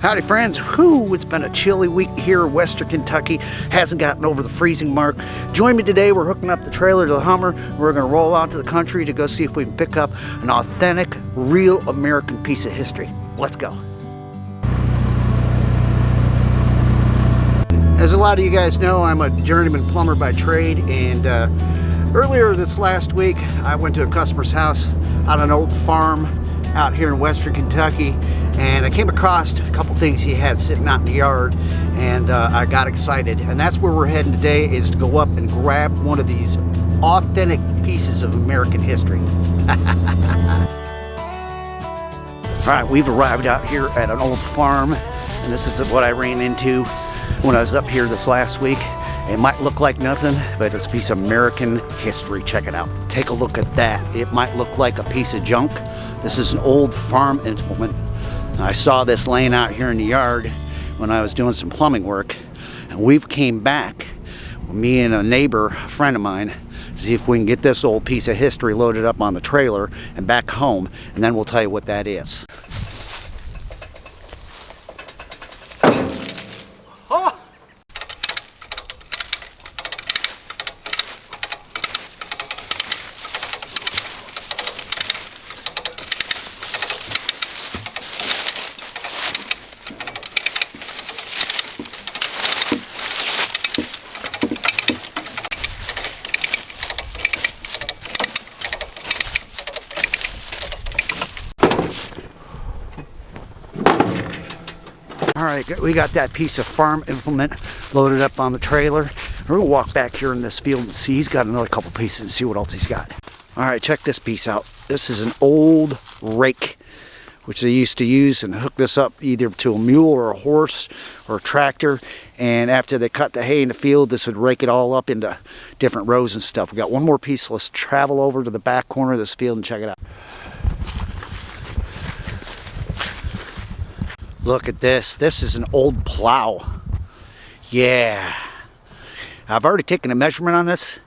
Howdy friends, whew, it's been a chilly week here in Western Kentucky, hasn't gotten over the freezing mark. Join me today, we're hooking up the trailer to the Hummer. We're gonna roll out to the country to go see if we can pick up an authentic, real American piece of history. Let's go. As a lot of you guys know, I'm a journeyman plumber by trade, and earlier this last week, I went to a customer's house on an old farm out here in Western Kentucky, and I came across a couple things he had sitting out in the yard, and I got excited. And that's where we're heading today, is to go up and grab one of these authentic pieces of American history. All right, we've arrived out here at an old farm, and this is what I ran into when I was up here this last week. It might look like nothing, but it's a piece of American history. Check it out. Take a look at that. It might look like a piece of junk. This is an old farm implement. I saw this laying out here in the yard when I was doing some plumbing work, and we've came back, me and a neighbor, a friend of mine, to see if we can get this old piece of history loaded up on the trailer and back home, and then we'll tell you what that is. Alright, we got that piece of farm implement loaded up on the trailer. We're going to walk back here in this field and see. He's got another couple pieces and see what else he's got. Alright, check this piece out. This is an old rake, which they used to use and hook this up either to a mule or a horse or a tractor. And after they cut the hay in the field, this would rake it all up into different rows and stuff. We got one more piece. Let's travel over to the back corner of this field and check it out. Look at this. This is an old plow. Yeah. I've already taken a measurement on this.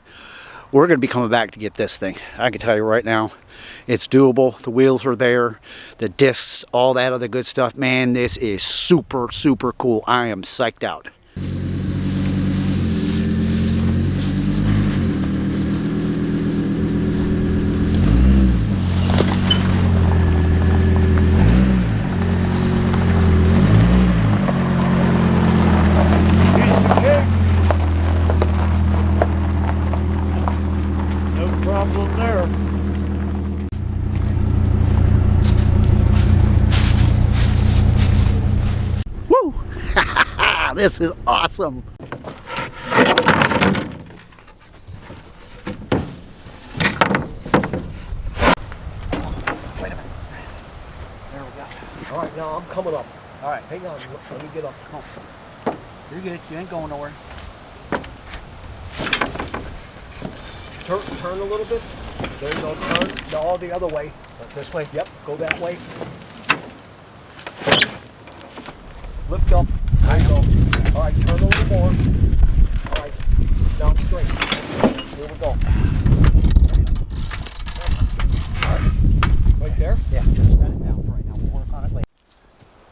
We're going to be coming back to get this thing. I can tell you right now, it's doable. The wheels are there, the discs, all that other good stuff. Man, this is super, super cool. I am psyched out. This is awesome. Wait a minute. There we go. All right, now I'm coming up. All right, hang on. Let me get up. Come on. You're good. You ain't going nowhere. Turn a little bit. There you go. Turn. No, the other way. This way. Yep. Go that way. Lift up. There you go. All right, turn a little more. All right, down straight. Here we go. All right, right there? Yeah, just set it down for right now. We'll work on it later.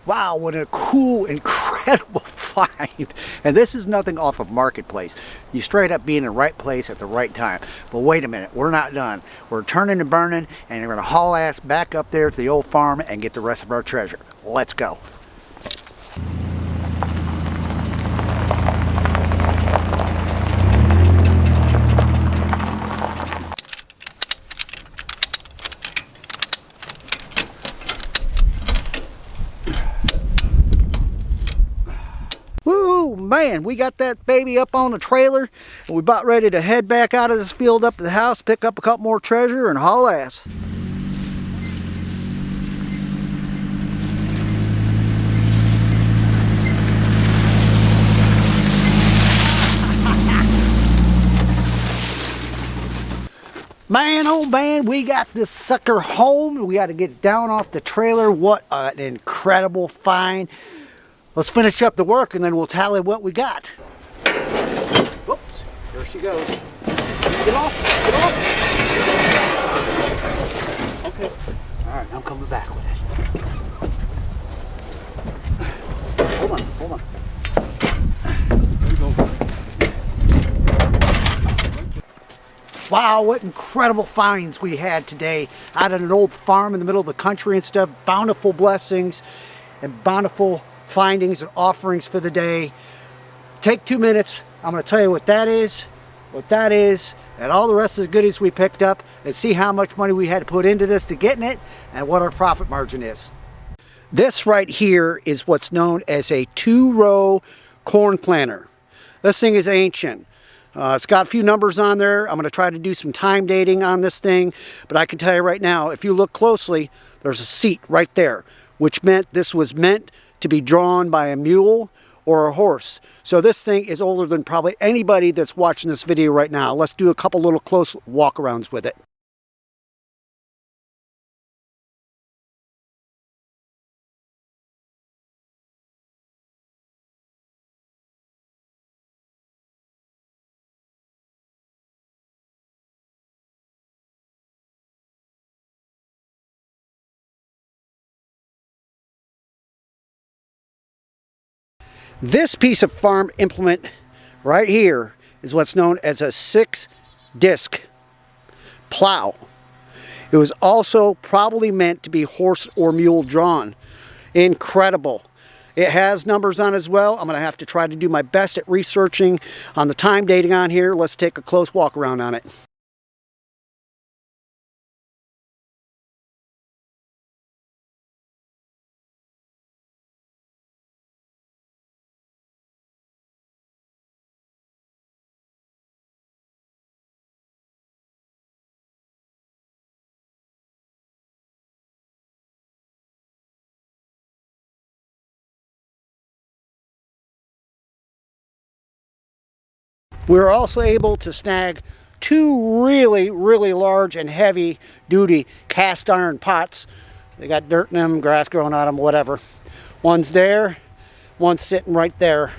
Wow, what a cool, incredible find. And this is nothing off of Marketplace. You straight up be in the right place at the right time. But wait a minute, we're not done. We're turning and burning, and we're going to haul ass back up there to the old farm and get the rest of our treasure. Let's go. Man, we got that baby up on the trailer, and we about ready to head back out of this field up to the house, pick up a couple more treasure, and haul ass. Man, oh man, we got this sucker home. We got to get down off the trailer. What an incredible find. Let's finish up the work and then we'll tally what we got. Whoops, there she goes. Get off, get off. Okay, all right, I'm coming back with it. Wow, what incredible finds we had today out at an old farm in the middle of the country and stuff. Bountiful blessings and bountiful findings and offerings for the day. Take 2 minutes. I'm going to tell you what that is, and all the rest of the goodies we picked up, and see how much money we had to put into this to getting it and what our profit margin is. This right here is what's known as a 2-row corn planter. This thing is ancient. It's got a few numbers on there. I'm going to try to do some time dating on this thing, but I can tell you right now, if you look closely, there's a seat right there, which meant this was meant to be drawn by a mule or a horse. So this thing is older than probably anybody that's watching this video right now. Let's do a couple little close walk-arounds with it. This piece of farm implement right here is what's known as a 6-disc plow. It was also probably meant to be horse or mule drawn. Incredible. It has numbers on it as well. I'm going to have to try to do my best at researching on the time dating on here. Let's take a close walk around on it. We were also able to snag 2 really large and heavy duty cast iron pots. They got dirt in them, grass growing on them, whatever. One's there, one's sitting right there.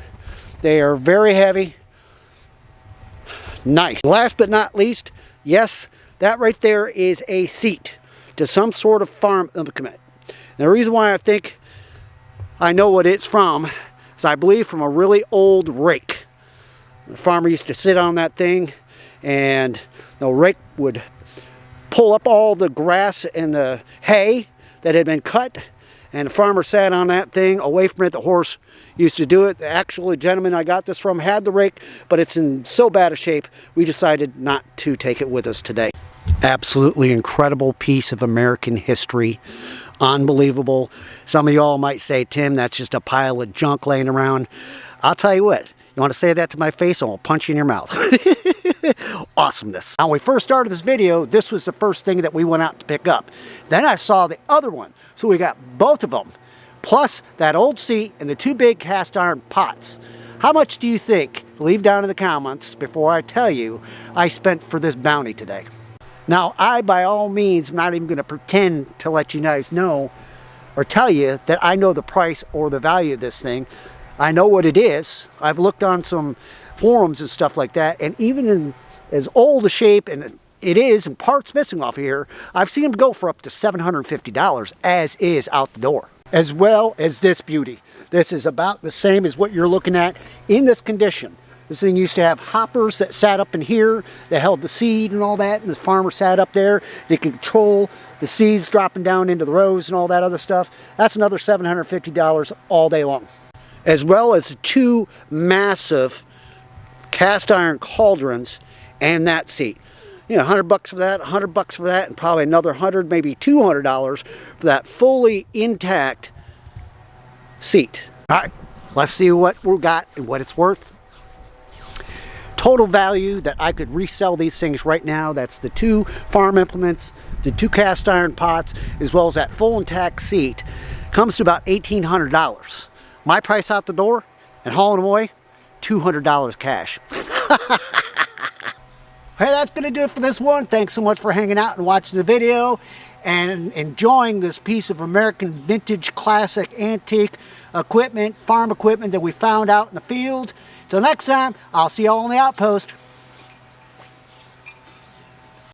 They are very heavy. Nice. Last but not least, yes, that right there is a seat to some sort of farm implement. And the reason why I think I know what it's from is I believe from a really old rake. The farmer used to sit on that thing, and the rake would pull up all the grass and the hay that had been cut, and the farmer sat on that thing away from it. The horse used to do it. Actually, the gentleman I got this from had the rake, but it's in so bad a shape, we decided not to take it with us today. Absolutely incredible piece of American history. Unbelievable. Some of y'all might say, Tim, that's just a pile of junk laying around. I'll tell you what. You want to say that to my face, and I'll punch you in your mouth. Awesomeness. Now, when we first started this video, this was the first thing that we went out to pick up. Then I saw the other one. So we got both of them, plus that old seat and the 2 big cast iron pots. How much do you think, leave down in the comments before I tell you, I spent for this bounty today? Now, I, by all means, am not even going to pretend to let you guys know or tell you that I know the price or the value of this thing. I know what it is. I've looked on some forums and stuff like that, and even in as old a shape and it is, and parts missing off here, I've seen them go for up to $750 as is out the door. As well as this beauty. This is about the same as what you're looking at in this condition. This thing used to have hoppers that sat up in here that held the seed and all that, and this farmer sat up there. They could control the seeds dropping down into the rows and all that other stuff. That's another $750 all day long. As well as 2 massive cast iron cauldrons and that seat. You know, $100 for that, $100 for that, and probably another $100, maybe $200 for that fully intact seat. All right, let's see what we got and what it's worth. Total value that I could resell these things right now, that's the 2 farm implements, the 2 cast iron pots, as well as that full intact seat, comes to about $1,800. My price out the door and hauling away, $200 cash. Hey, that's going to do it for this one. Thanks so much for hanging out and watching the video and enjoying this piece of American vintage classic antique equipment, farm equipment that we found out in the field. Till next time, I'll see y'all on the outpost.